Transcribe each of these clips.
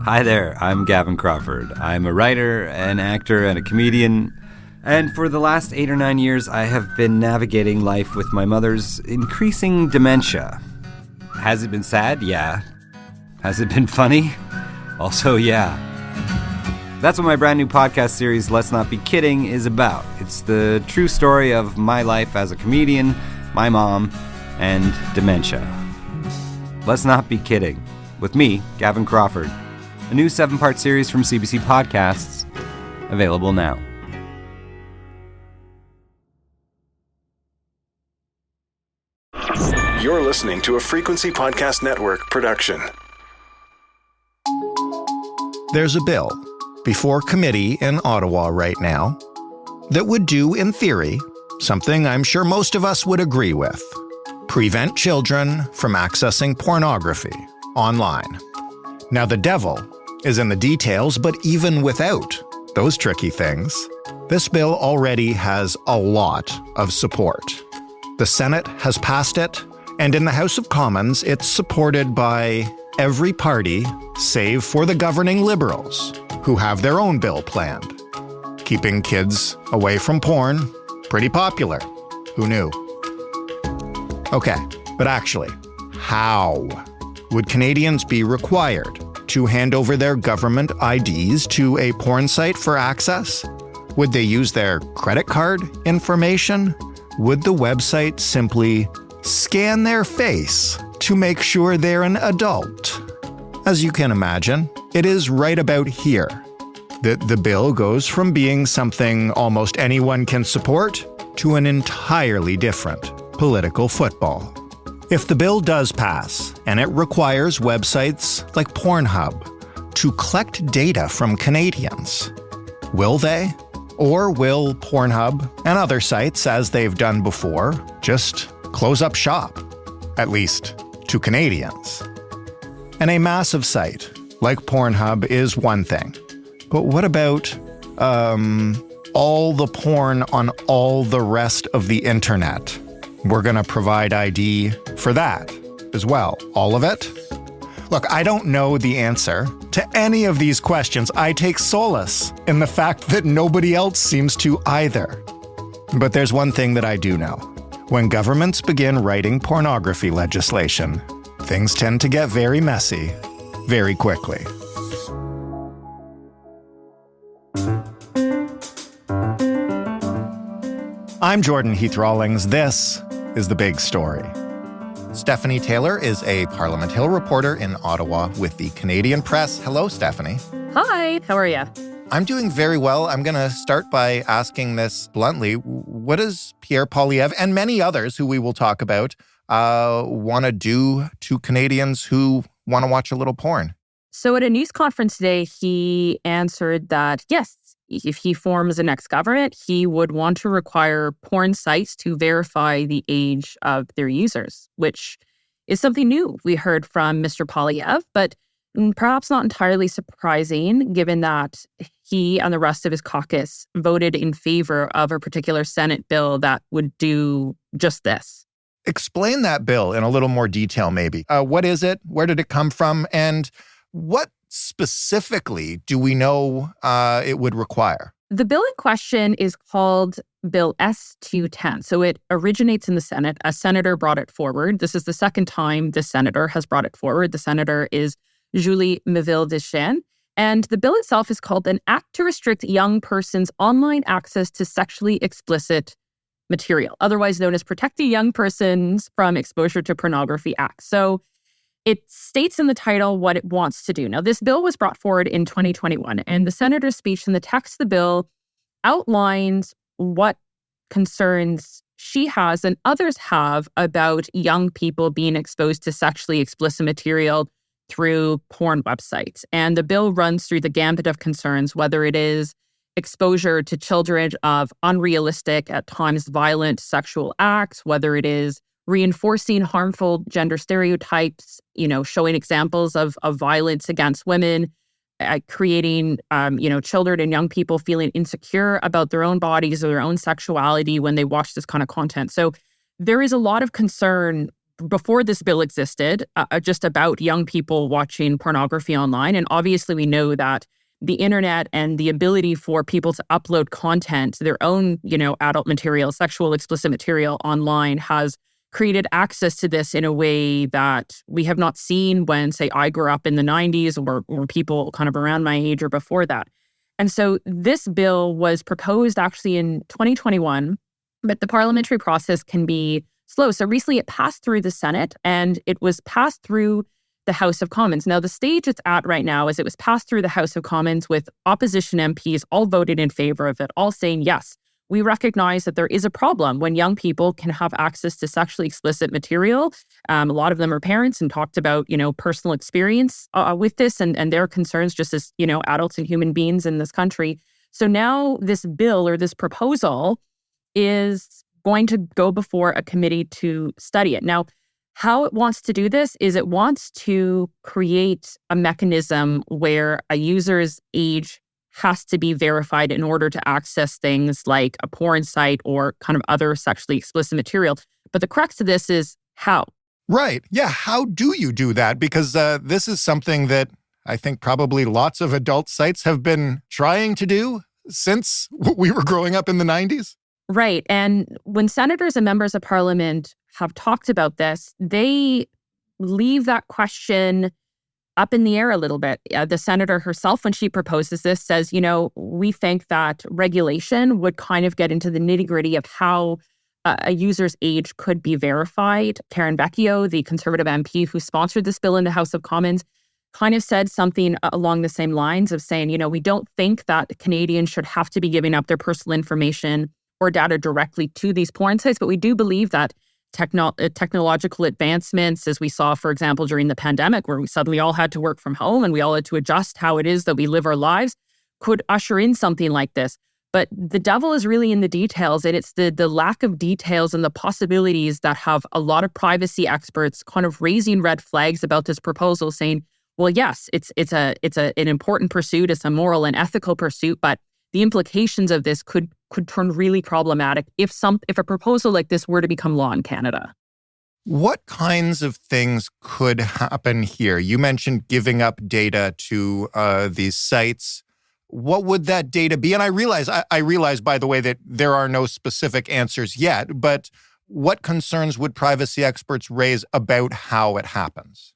Hi there, I'm Gavin Crawford. I'm a writer, an actor, and a comedian. And for the last 8 or 9 years, I have been navigating life with my mother's increasing dementia. Has it been sad? Yeah. Has it been funny? Also, yeah. That's what my brand new podcast series, Let's Not Be Kidding, is about. It's the true story of my life as a comedian, my mom, and dementia. Let's Not Be Kidding, with me, Gavin Crawford. A new 7-part series from CBC Podcasts, available now. You're listening to a Frequency Podcast Network production. There's a bill before committee in Ottawa right now that would do, in theory, something I'm sure most of us would agree with: prevent children from accessing pornography online. Now, the devil is in the details, but even without those tricky things, this bill already has a lot of support. The Senate has passed it, and in the House of Commons, it's supported by every party save for the governing Liberals, who have their own bill planned. Keeping kids away from porn, pretty popular. Who knew? Okay, but actually, how would Canadians be required to hand over their government IDs to a porn site for access? Would they use their credit card information? Would the website simply scan their face to make sure they're an adult? As you can imagine, it is right about here that the bill goes from being something almost anyone can support to an entirely different political football. If the bill does pass, and it requires websites like PornHub to collect data from Canadians, will they? Or will PornHub and other sites, as they've done before, just close up shop, at least to Canadians? And a massive site like PornHub is one thing. But what about all the porn on all the rest of the internet? We're going to provide ID for that as well. All of it? Look, I don't know the answer to any of these questions. I take solace in the fact that nobody else seems to either. But there's one thing that I do know. When governments begin writing pornography legislation, things tend to get very messy very quickly. I'm Jordan Heath Rawlings. This is The Big Story. Stephanie Taylor is a Parliament Hill reporter in Ottawa with the Canadian Press. Hello, Stephanie. Hi, how are you? I'm doing very well. I'm going to start by asking this bluntly. What does Pierre Poilievre and many others who we will talk about want to do to Canadians who want to watch a little porn? So at a news conference today, he answered that, yes, if he forms the next government, he would want to require porn sites to verify the age of their users, which is something new we heard from Mr. Poilievre, but perhaps not entirely surprising given that he and the rest of his caucus voted in favor of a particular Senate bill that would do just this. Explain that bill in a little more detail, maybe. What is it? Where did it come from? And what specifically do we know it would require? The bill in question is called Bill S-210. So it originates in the Senate. A senator brought it forward. This is the second time this senator has brought it forward. The senator is Julie Méville-Deschênes. And the bill itself is called an Act to Restrict Young Persons' Online Access to Sexually Explicit Material, otherwise known as Protecting Young Persons from Exposure to Pornography Act. So it states in the title what it wants to do. Now, this bill was brought forward in 2021, and the senator's speech in the text of the bill outlines what concerns she has and others have about young people being exposed to sexually explicit material through porn websites. And the bill runs through the gambit of concerns, whether it is exposure to children of unrealistic, at times violent sexual acts, whether it is reinforcing harmful gender stereotypes, showing examples of violence against women, creating, children and young people feeling insecure about their own bodies or their own sexuality when they watch this kind of content. So there is a lot of concern before this bill existed, just about young people watching pornography online. And obviously, we know that the internet and the ability for people to upload content, their own, adult material, sexual explicit material online has created access to this in a way that we have not seen when, say, I grew up in the 90s or people kind of around my age or before that. And so this bill was proposed actually in 2021, but the parliamentary process can be slow. So recently it passed through the Senate and it was passed through the House of Commons. Now, the stage it's at right now is it was passed through the House of Commons with opposition MPs all voted in favor of it, all saying, yes, we recognize that there is a problem when young people can have access to sexually explicit material. A lot of them are parents and talked about, personal experience with this and their concerns just as, adults and human beings in this country. So now this bill or this proposal is going to go before a committee to study it. Now, how it wants to do this is it wants to create a mechanism where a user's age has to be verified in order to access things like a porn site or kind of other sexually explicit material. But the crux of this is how. Right. Yeah. How do you do that? Because this is something that I think probably lots of adult sites have been trying to do since we were growing up in the 90s. Right. And when senators and members of parliament have talked about this, they leave that question up in the air a little bit. The senator herself, when she proposes this, says, we think that regulation would kind of get into the nitty-gritty of how a user's age could be verified. Karen Vecchio, the Conservative MP who sponsored this bill in the House of Commons, kind of said something along the same lines of saying, we don't think that Canadians should have to be giving up their personal information or data directly to these porn sites, but we do believe that technological advancements, as we saw, for example, during the pandemic, where we suddenly all had to work from home and we all had to adjust how it is that we live our lives, could usher in something like this. But the devil is really in the details, and it's the lack of details and the possibilities that have a lot of privacy experts kind of raising red flags about this proposal, saying, well, yes, it's an important pursuit, it's a moral and ethical pursuit, but the implications of this could turn really problematic if a proposal like this were to become law in Canada. What kinds of things could happen here? You mentioned giving up data to these sites. What would that data be? And I realize, by the way, that there are no specific answers yet, but what concerns would privacy experts raise about how it happens?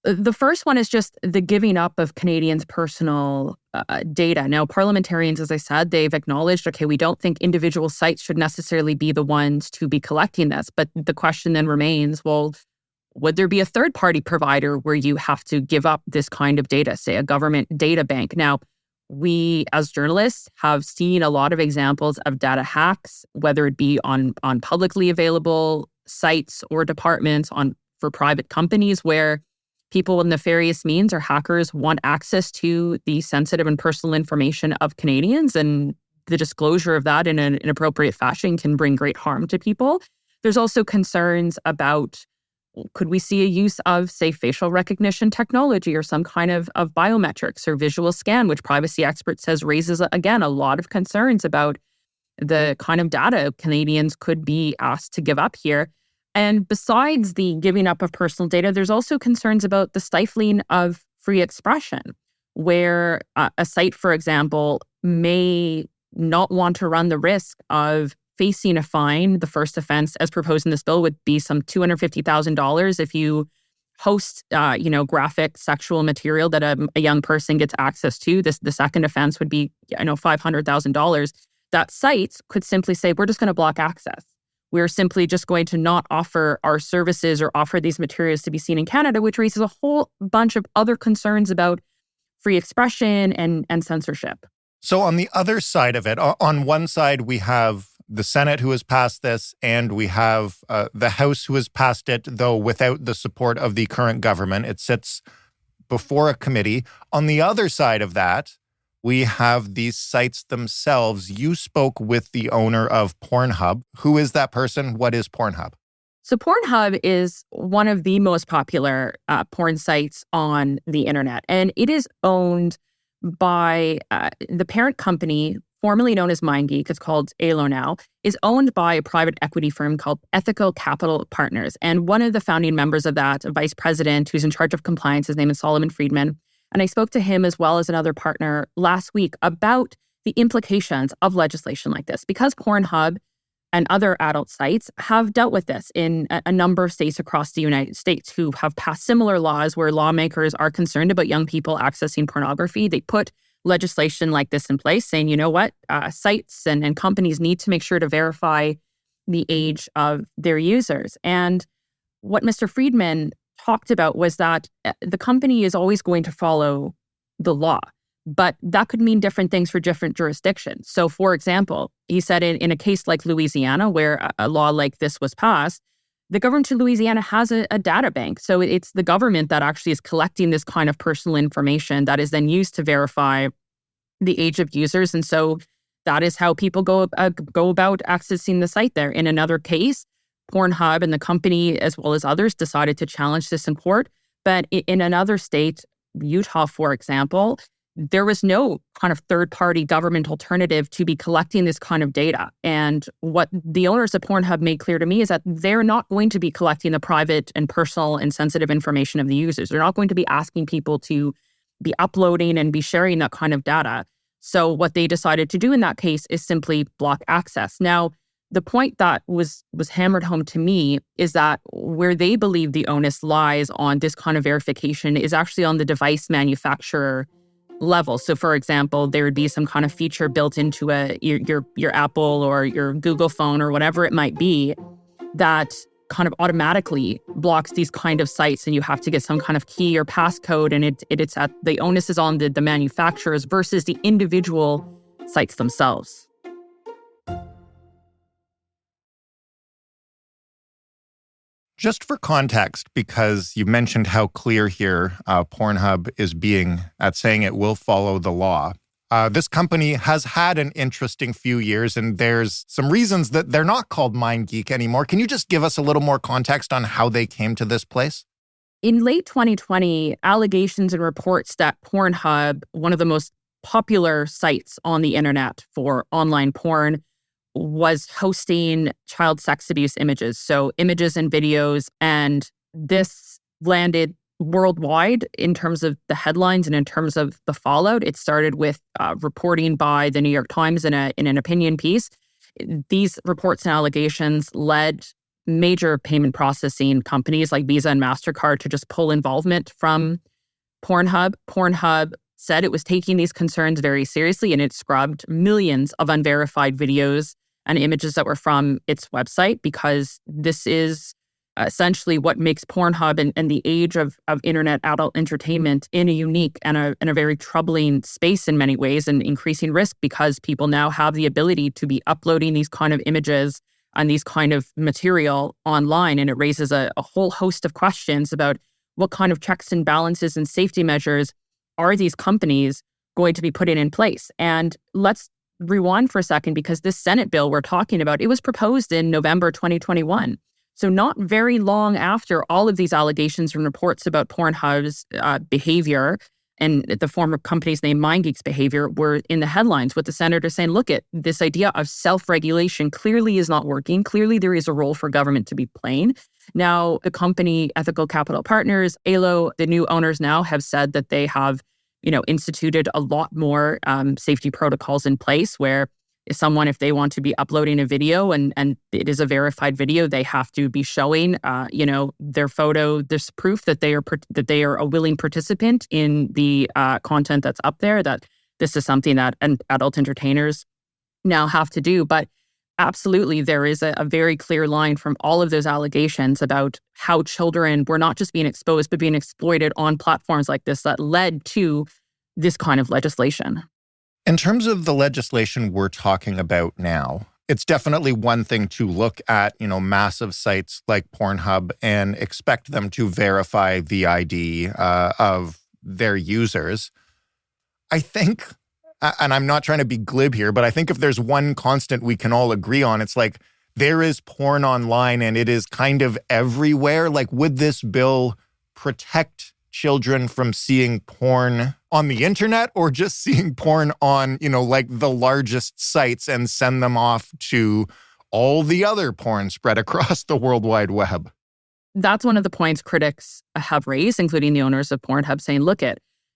The first one is just the giving up of Canadians' personal data. Now, parliamentarians, as I said, they've acknowledged, okay, we don't think individual sites should necessarily be the ones to be collecting this. But the question then remains, well, would there be a third-party provider where you have to give up this kind of data, say a government data bank? Now, we as journalists have seen a lot of examples of data hacks, whether it be on publicly available sites or departments for private companies where people with nefarious means or hackers want access to the sensitive and personal information of Canadians, and the disclosure of that in an inappropriate fashion can bring great harm to people. There's also concerns about, could we see a use of, say, facial recognition technology or some kind of biometrics or visual scan, which privacy experts says raises, again, a lot of concerns about the kind of data Canadians could be asked to give up here. And besides the giving up of personal data, there's also concerns about the stifling of free expression, where a site, for example, may not want to run the risk of facing a fine. The first offense, as proposed in this bill, would be some $250,000 if you host, graphic sexual material that a young person gets access to. The second offense would be, $500,000. That site could simply say, we're just going to block access. We're simply just going to not offer our services or offer these materials to be seen in Canada, which raises a whole bunch of other concerns about free expression and censorship. So on the other side of it, on one side, we have the Senate who has passed this, and we have the House who has passed it, though without the support of the current government. It sits before a committee. On the other side of that, we have these sites themselves. You spoke with the owner of PornHub. Who is that person? What is PornHub? So PornHub is one of the most popular porn sites on the internet, and it is owned by the parent company formerly known as MindGeek, it's called ALO now, is owned by a private equity firm called Ethical Capital Partners. And one of the founding members of that, a vice president who's in charge of compliance, his name is Solomon Friedman. And I spoke to him as well as another partner last week about the implications of legislation like this, because PornHub and other adult sites have dealt with this in a number of states across the United States who have passed similar laws where lawmakers are concerned about young people accessing pornography. They put legislation like this in place saying, you know what, sites and companies need to make sure to verify the age of their users. And what Mr. Friedman talked about was that the company is always going to follow the law, but that could mean different things for different jurisdictions. So, for example, he said in a case like Louisiana, where a law like this was passed, the government of Louisiana has a data bank. So it's the government that actually is collecting this kind of personal information that is then used to verify the age of users. And so that is how people go about accessing the site there. In another case, PornHub and the company, as well as others, decided to challenge this in court. But in another state, Utah, for example, there was no kind of third-party government alternative to be collecting this kind of data. And what the owners of PornHub made clear to me is that they're not going to be collecting the private and personal and sensitive information of the users. They're not going to be asking people to be uploading and be sharing that kind of data. So what they decided to do in that case is simply block access. Now, the point that was hammered home to me is that where they believe the onus lies on this kind of verification is actually on the device manufacturer level. So, for example, there would be some kind of feature built into your Apple or your Google phone or whatever it might be that kind of automatically blocks these kind of sites, and you have to get some kind of key or passcode, and it's at the onus is on the manufacturers versus the individual sites themselves. Just for context, because you mentioned how clear here Pornhub is being at saying it will follow the law. This company has had an interesting few years, and there's some reasons that they're not called MindGeek anymore. Can you just give us a little more context on how they came to this place? In late 2020, allegations and reports that Pornhub, one of the most popular sites on the internet for online porn, was hosting child sex abuse images, so images and videos. And this landed worldwide in terms of the headlines and in terms of the fallout. It started with reporting by the New York Times in an opinion piece. These reports and allegations led major payment processing companies like Visa and MasterCard to just pull involvement from Pornhub. Pornhub said it was taking these concerns very seriously, and it scrubbed millions of unverified videos and images that were from its website, because this is essentially what makes Pornhub and the age of internet adult entertainment in a unique and a very troubling space in many ways, and increasing risk, because people now have the ability to be uploading these kind of images and these kind of material online. And it raises a whole host of questions about what kind of checks and balances and safety measures are these companies going to be putting in place. And let's rewind for a second, because this Senate bill we're talking about, it was proposed in November 2021. So not very long after all of these allegations and reports about Pornhub's behavior and the former company's name MindGeek's behavior were in the headlines, with the senator saying, look, this idea of self-regulation clearly is not working. Clearly there is a role for government to be playing. Now, the company Ethical Capital Partners, ALO, the new owners now have said that they have instituted a lot more safety protocols in place, where if they want to be uploading a video and it is a verified video, they have to be showing, their photo. There's proof that they are a willing participant in the content that's up there, that this is something that adult entertainers now have to do. But absolutely, there is a very clear line from all of those allegations about how children were not just being exposed, but being exploited on platforms like this that led to this kind of legislation. In terms of the legislation we're talking about now, it's definitely one thing to look at, massive sites like Pornhub and expect them to verify the ID of their users. I think, and I'm not trying to be glib here, but I think if there's one constant we can all agree on, it's like there is porn online and it is kind of everywhere. Like, would this bill protect children from seeing porn on the internet or just seeing porn on, like the largest sites and send them off to all the other porn spread across the World Wide Web? That's one of the points critics have raised, including the owners of PornHub, saying,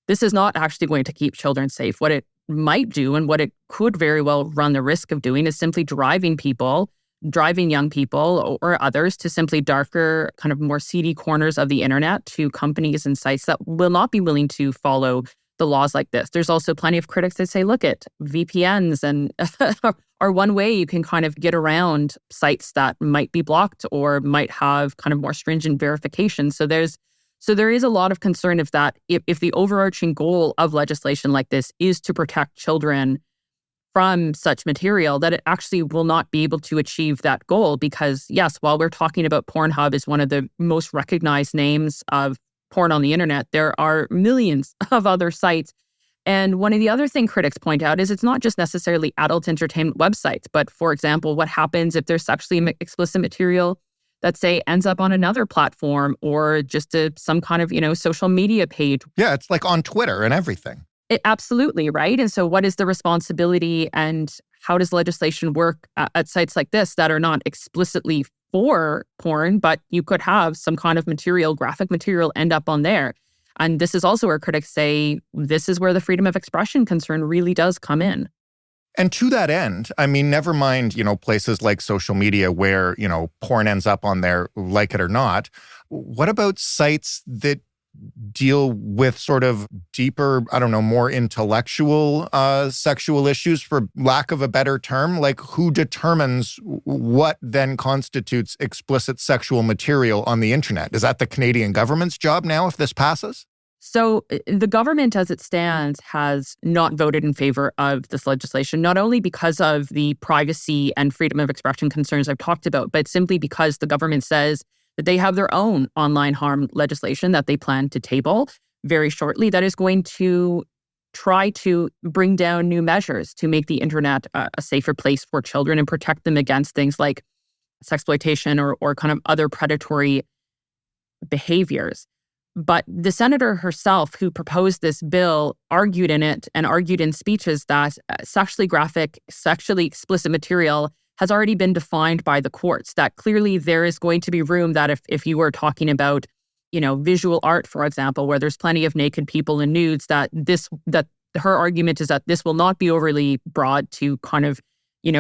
this is not actually going to keep children safe. What it might do and what it could very well run the risk of doing is simply driving young people or others to simply darker, kind of more seedy corners of the internet, to companies and sites that will not be willing to follow the laws like this. There's also plenty of critics that say, VPNs and are one way you can kind of get around sites that might be blocked or might have kind of more stringent verification. So there is a lot of concern if the overarching goal of legislation like this is to protect children from such material, that it actually will not be able to achieve that goal. Because yes, while we're talking about PornHub is one of the most recognized names of porn on the internet, there are millions of other sites. And one of the other things critics point out is it's not just necessarily adult entertainment websites, but for example, what happens if there's sexually explicit material that, say, ends up on another platform or just some kind of, social media page? Yeah, it's like on Twitter and everything. Absolutely, right? And so what is the responsibility and how does legislation work at sites like this that are not explicitly for porn, but you could have some kind of graphic material end up on there? And this is also where critics say this is where the freedom of expression concern really does come in. And to that end, I mean, never mind, places like social media where, porn ends up on there, like it or not. What about sites that deal with sort of deeper, more intellectual sexual issues, for lack of a better term? Like, who determines what then constitutes explicit sexual material on the internet? Is that the Canadian government's job now if this passes? So the government as it stands has not voted in favor of this legislation, not only because of the privacy and freedom of expression concerns I've talked about, but simply because the government says that they have their own online harm legislation that they plan to table very shortly that is going to try to bring down new measures to make the internet a safer place for children and protect them against things like sexploitation or kind of other predatory behaviors. But the senator herself who proposed this bill argued in it and argued in speeches that sexually graphic, sexually explicit material has already been defined by the courts, that clearly there is going to be room that if you were talking about, visual art, for example, where there's plenty of naked people and nudes, that her argument is that this will not be overly broad to kind of,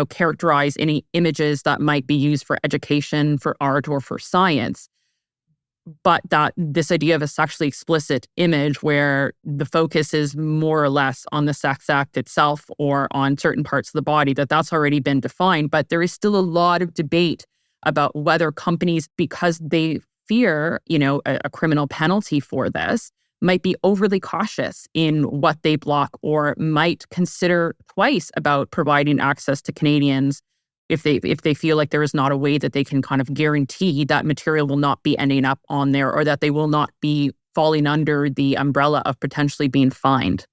characterize any images that might be used for education, for art, or for science. But that this idea of a sexually explicit image where the focus is more or less on the sex act itself or on certain parts of the body, that's already been defined. But there is still a lot of debate about whether companies, because they fear, a criminal penalty for this, might be overly cautious in what they block or might consider twice about providing access to Canadians if they feel like there is not a way that they can kind of guarantee that material will not be ending up on there or that they will not be falling under the umbrella of potentially being fined.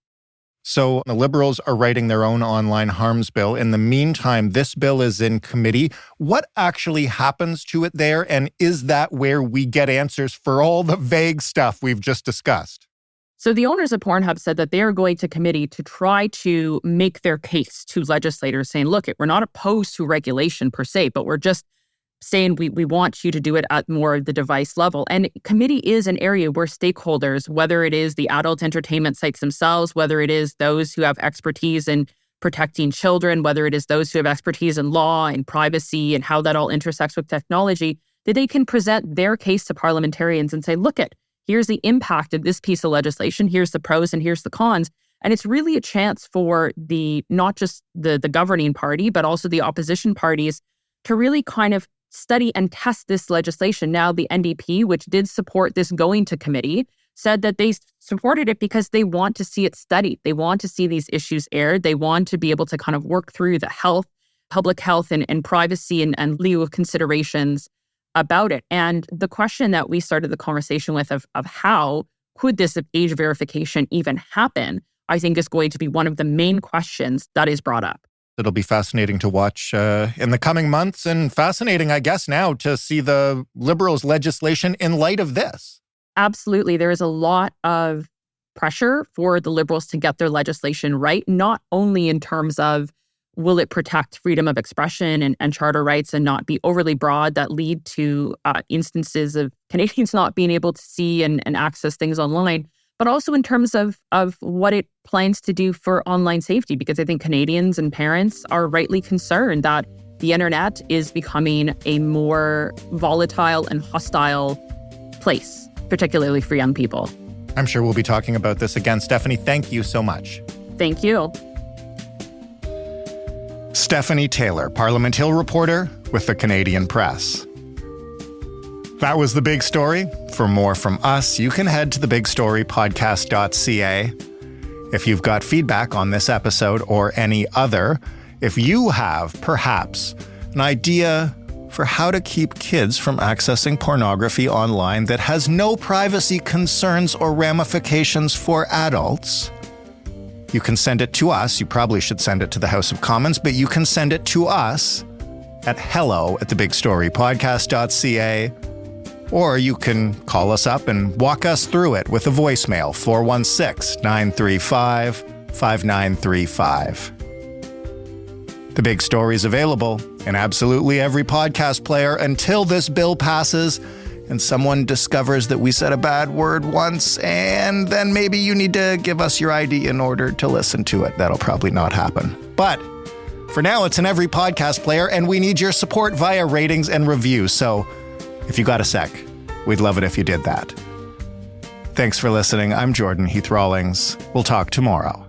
So the Liberals are writing their own online harms bill. In the meantime, this bill is in committee. What actually happens to it there? And is that where we get answers for all the vague stuff we've just discussed? So the owners of PornHub said that they are going to committee to try to make their case to legislators saying, look, we're not opposed to regulation per se, but we're just saying we want you to do it at more of the device level. And committee is an area where stakeholders, whether it is the adult entertainment sites themselves, whether it is those who have expertise in protecting children, whether it is those who have expertise in law and privacy and how that all intersects with technology, that they can present their case to parliamentarians and say, here's the impact of this piece of legislation, here's the pros and here's the cons. And it's really a chance for not just the governing party, but also the opposition parties to really kind of study and test this legislation. Now, the NDP, which did support this going to committee, said that they supported it because they want to see it studied. They want to see these issues aired. They want to be able to kind of work through the public health and privacy and legal considerations about it. And the question that we started the conversation with of how could this age verification even happen, I think is going to be one of the main questions that is brought up. It'll be fascinating to watch in the coming months, and fascinating, I guess, now to see the Liberals' legislation in light of this. Absolutely. There is a lot of pressure for the Liberals to get their legislation right, not only in terms of will it protect freedom of expression and charter rights and not be overly broad that lead to instances of Canadians not being able to see and access things online, but also in terms of what it plans to do for online safety, because I think Canadians and parents are rightly concerned that the internet is becoming a more volatile and hostile place, particularly for young people. I'm sure we'll be talking about this again. Stephanie, thank you so much. Thank you. Stephanie Taylor, Parliament Hill reporter with the Canadian Press. That was The Big Story. For more from us, you can head to thebigstorypodcast.ca. If you've got feedback on this episode or any other, if you have perhaps an idea for how to keep kids from accessing pornography online that has no privacy concerns or ramifications for adults, you can send it to us. You probably should send it to the House of Commons, but you can send it to us at hello@thebigstorypodcast.ca, or you can call us up and walk us through it with a voicemail, 416-935-5935. The Big Story is available in absolutely every podcast player until this bill passes and someone discovers that we said a bad word once, and then maybe you need to give us your ID in order to listen to it. That'll probably not happen. But for now, it's in every podcast player, and we need your support via ratings and reviews. So if you got a sec, we'd love it if you did that. Thanks for listening. I'm Jordan Heath Rawlings. We'll talk tomorrow.